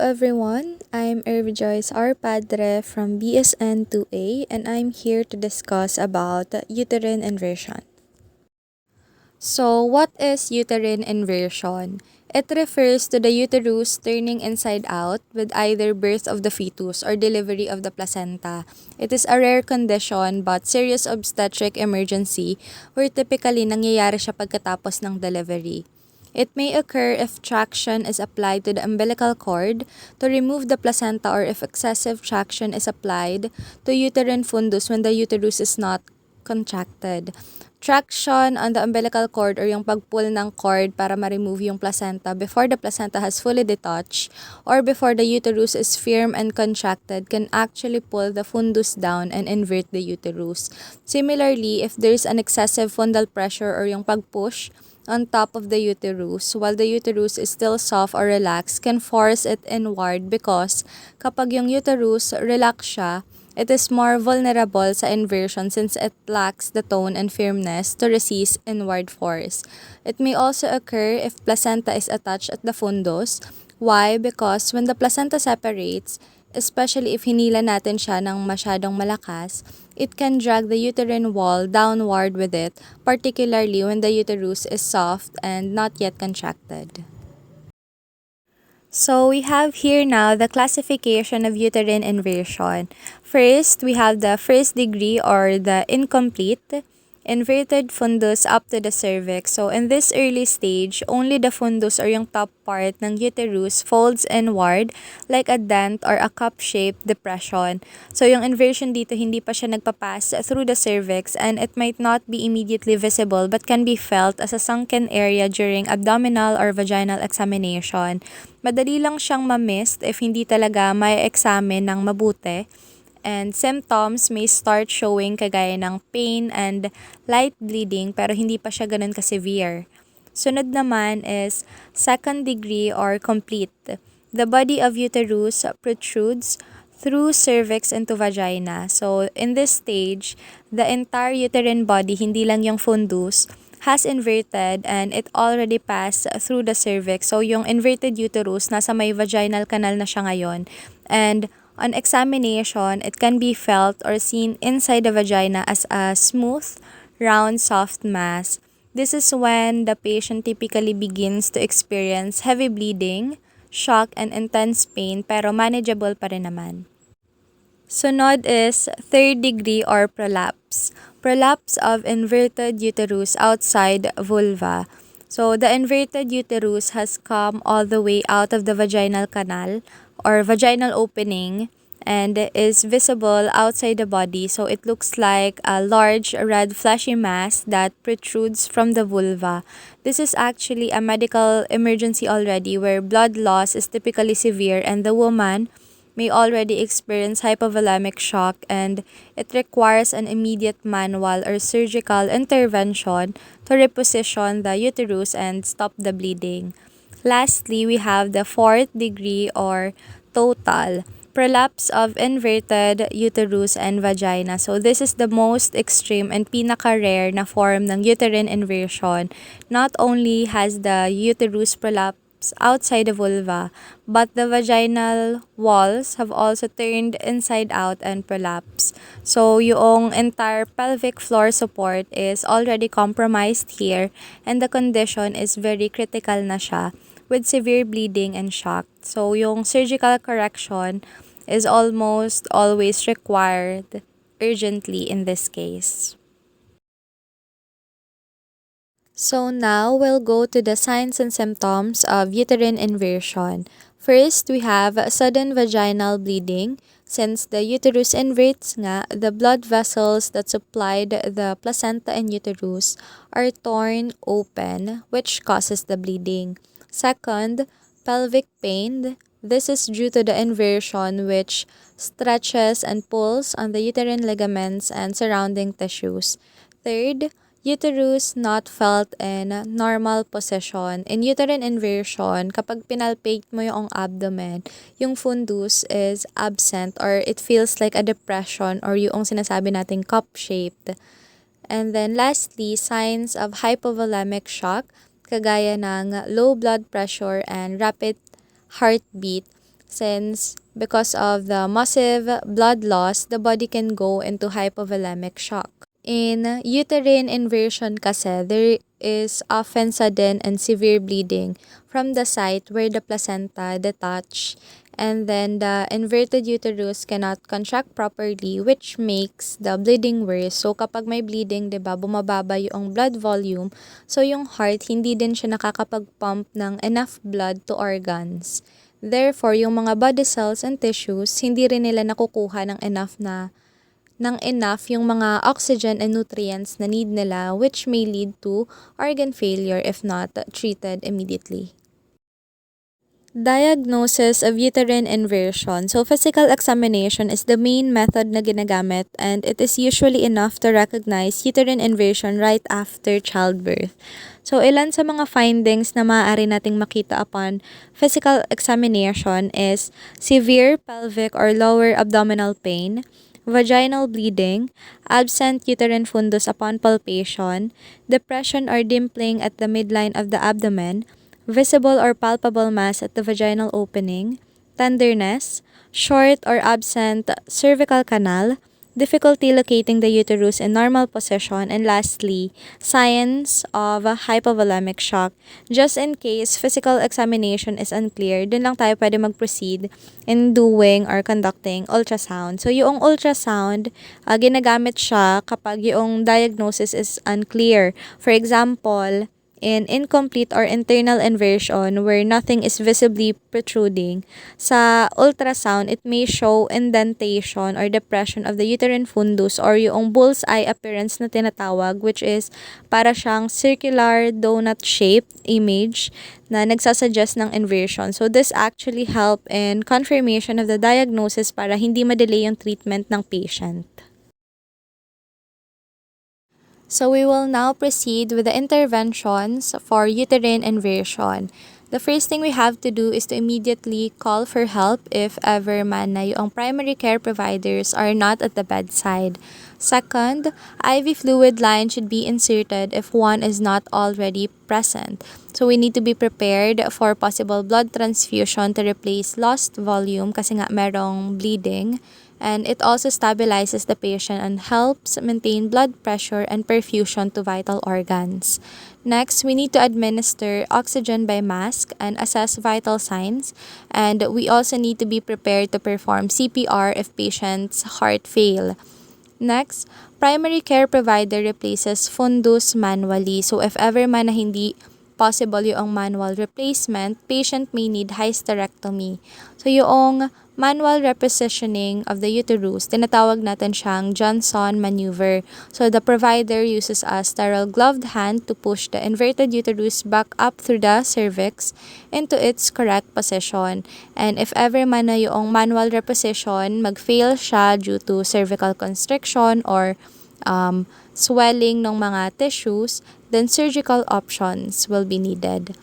everyone, I'm Joyce R. Padre from BSN 2A and I'm here to discuss about uterine inversion. So, what is uterine inversion? It refers to the uterus turning inside out with either birth of the fetus or delivery of the placenta. It is a rare condition but serious obstetric emergency where typically nangyayari siya pagkatapos ng delivery. It may occur if traction is applied to the umbilical cord to remove the placenta or if excessive traction is applied to uterine fundus when the uterus is not contracted. Traction on the umbilical cord or yung pag-pull ng cord para ma-remove yung placenta before the placenta has fully detached or before the uterus is firm and contracted can actually pull the fundus down and invert the uterus. Similarly, if there's an excessive fundal pressure or yung pag-push on top of the uterus while the uterus is still soft or relaxed can force it inward because kapag yung uterus relax siya, it is more vulnerable sa inversion since it lacks the tone and firmness to resist inward force. It may also occur if placenta is attached at the fundus. Why? Because when the placenta separates, especially if hinila natin siya ng masyadong malakas, it can drag the uterine wall downward with it, particularly when the uterus is soft and not yet contracted. So we have here now the classification of uterine inversion. First, we have the first degree or the incomplete inverted fundus up to the cervix. So in this early stage, only the fundus or yung top part ng uterus folds inward like a dent or a cup-shaped depression. So yung inversion dito hindi pa siya nagpapass through the cervix and it might not be immediately visible but can be felt as a sunken area during abdominal or vaginal examination. Madali lang siyang ma-missed if hindi talaga may examine ng mabuti. And symptoms may start showing kagaya ng pain and light bleeding pero hindi pa siya ganun ka-severe. Sunod naman is second degree or complete. The body of uterus protrudes through cervix into vagina. So in this stage, the entire uterine body, hindi lang yung fundus, has inverted and it already passed through the cervix. So yung inverted uterus, nasa may vaginal canal na siya ngayon. And on examination, it can be felt or seen inside the vagina as a smooth, round, soft mass. This is when the patient typically begins to experience heavy bleeding, shock, and intense pain pero manageable pa rin naman. Sunod is third degree or prolapse. Prolapse of inverted uterus outside vulva. So the inverted uterus has come all the way out of the vaginal canal or vaginal opening and is visible outside the body. So it looks like a large red fleshy mass that protrudes from the vulva. This is actually a medical emergency already where blood loss is typically severe and the woman may already experience hypovolemic shock and it requires an immediate manual or surgical intervention to reposition the uterus and stop the bleeding. Lastly, we have the fourth degree or total prolapse of inverted uterus and vagina. So this is the most extreme and pinaka-rare na form ng uterine inversion. Not only has the uterus prolapse outside the vulva, but the vaginal walls have also turned inside out and prolapse. So yung entire pelvic floor support is already compromised here and the condition is very critical na siya with severe bleeding and shock. So yung surgical correction is almost always required urgently in this case. So now we'll go to the signs and symptoms of uterine inversion. First, we have sudden vaginal bleeding. Since the uterus inverts nga, the blood vessels that supplied the placenta and uterus are torn open, which causes the bleeding. Second, pelvic pain. This is due to the inversion which stretches and pulls on the uterine ligaments and surrounding tissues. Third, uterus not felt in normal position. In uterine inversion, kapag pinalpate mo yung abdomen, yung fundus is absent or it feels like a depression or yung sinasabi nating cup-shaped. And then lastly, signs of hypovolemic shock, kagaya ng low blood pressure and rapid heartbeat. since because of the massive blood loss, the body can go into hypovolemic shock. In uterine inversion kasi, there is often sudden and severe bleeding from the site where the placenta detach, and then the inverted uterus cannot contract properly, which makes the bleeding worse. So kapag may bleeding, 'di ba, bumababa yung blood volume. So yung heart hindi din siya nakakapag-pump ng enough blood to organs. Therefore, yung mga body cells and tissues, hindi rin nila nakukuha ng enough yung mga oxygen and nutrients na need nila, which may lead to organ failure if not treated immediately. Diagnosis of uterine inversion. So, physical examination is the main method na ginagamit, and it is usually enough to recognize uterine inversion right after childbirth. So, ilan sa mga findings na maaari nating makita upon physical examination is severe pelvic or lower abdominal pain, vaginal bleeding, absent uterine fundus upon palpation, depression or dimpling at the midline of the abdomen, visible or palpable mass at the vaginal opening, tenderness, short or absent cervical canal, difficulty locating the uterus in normal position, and lastly, signs of a hypovolemic shock. Just in case physical examination is unclear, dun lang tayo pwede mag-proceed in doing or conducting ultrasound. So, yung ultrasound, ginagamit siya kapag yung diagnosis is unclear. For example, in incomplete or internal inversion where nothing is visibly protruding, sa ultrasound, it may show indentation or depression of the uterine fundus or yung bullseye appearance na tinatawag, which is para siyang circular donut-shaped image na nagsasuggest ng inversion. So, this actually help in confirmation of the diagnosis para hindi madelay yung treatment ng patient. So we will now proceed with the interventions for uterine inversion. The first thing we have to do is to immediately call for help if ever man na yung primary care providers are not at the bedside. Second, IV fluid line should be inserted if one is not already present. So we need to be prepared for possible blood transfusion to replace lost volume kasi nga merong bleeding. And it also stabilizes the patient and helps maintain blood pressure and perfusion to vital organs. Next, we need to administer oxygen by mask and assess vital signs. And we also need to be prepared to perform CPR if patient's heart fail. Next, primary care provider replaces fundus manually. So if ever man na hindi possible yung manual replacement, patient may need hysterectomy. So yung manual repositioning of the uterus, tinatawag natin siyang Johnson maneuver. So the provider uses a sterile gloved hand to push the inverted uterus back up through the cervix into its correct position. And if ever man na yung manual reposition, mag-fail siya due to cervical constriction or swelling ng mga tissues, then surgical options will be needed.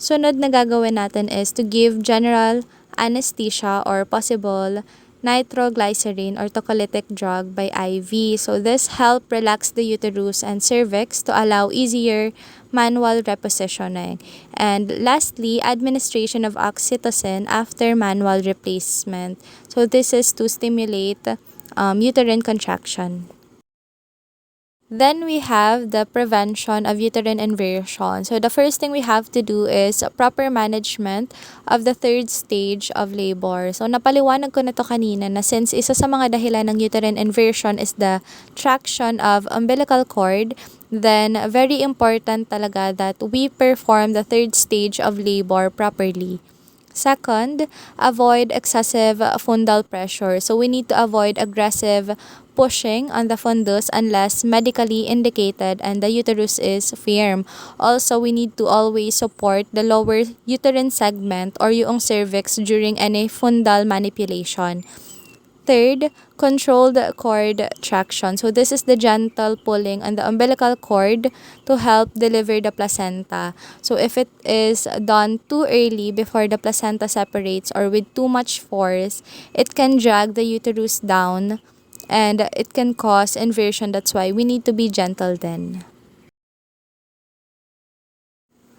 Sunod na gagawin natin is to give general anesthesia or possible nitroglycerin or tocolytic drug by IV. So this help relax the uterus and cervix to allow easier manual repositioning. And lastly, administration of oxytocin after manual replacement. So this is to stimulate uterine contraction. Then we have the prevention of uterine inversion. So the first thing we have to do is proper management of the third stage of labor. So napaliwanag ko na to kanina na since isa sa mga dahilan ng uterine inversion is the traction of umbilical cord, then very important talaga that we perform the third stage of labor properly. Second, avoid excessive fundal pressure. So we need to avoid aggressive pushing on the fundus unless medically indicated and the uterus is firm. Also, we need to always support the lower uterine segment or yung cervix during any fundal manipulation. Third, controlled cord traction. So this is the gentle pulling on the umbilical cord to help deliver the placenta. So if it is done too early before the placenta separates or with too much force, it can drag the uterus down and it can cause inversion. That's why we need to be gentle then.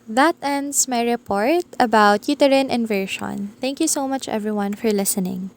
That ends my report about uterine inversion. Thank you so much, everyone, for listening.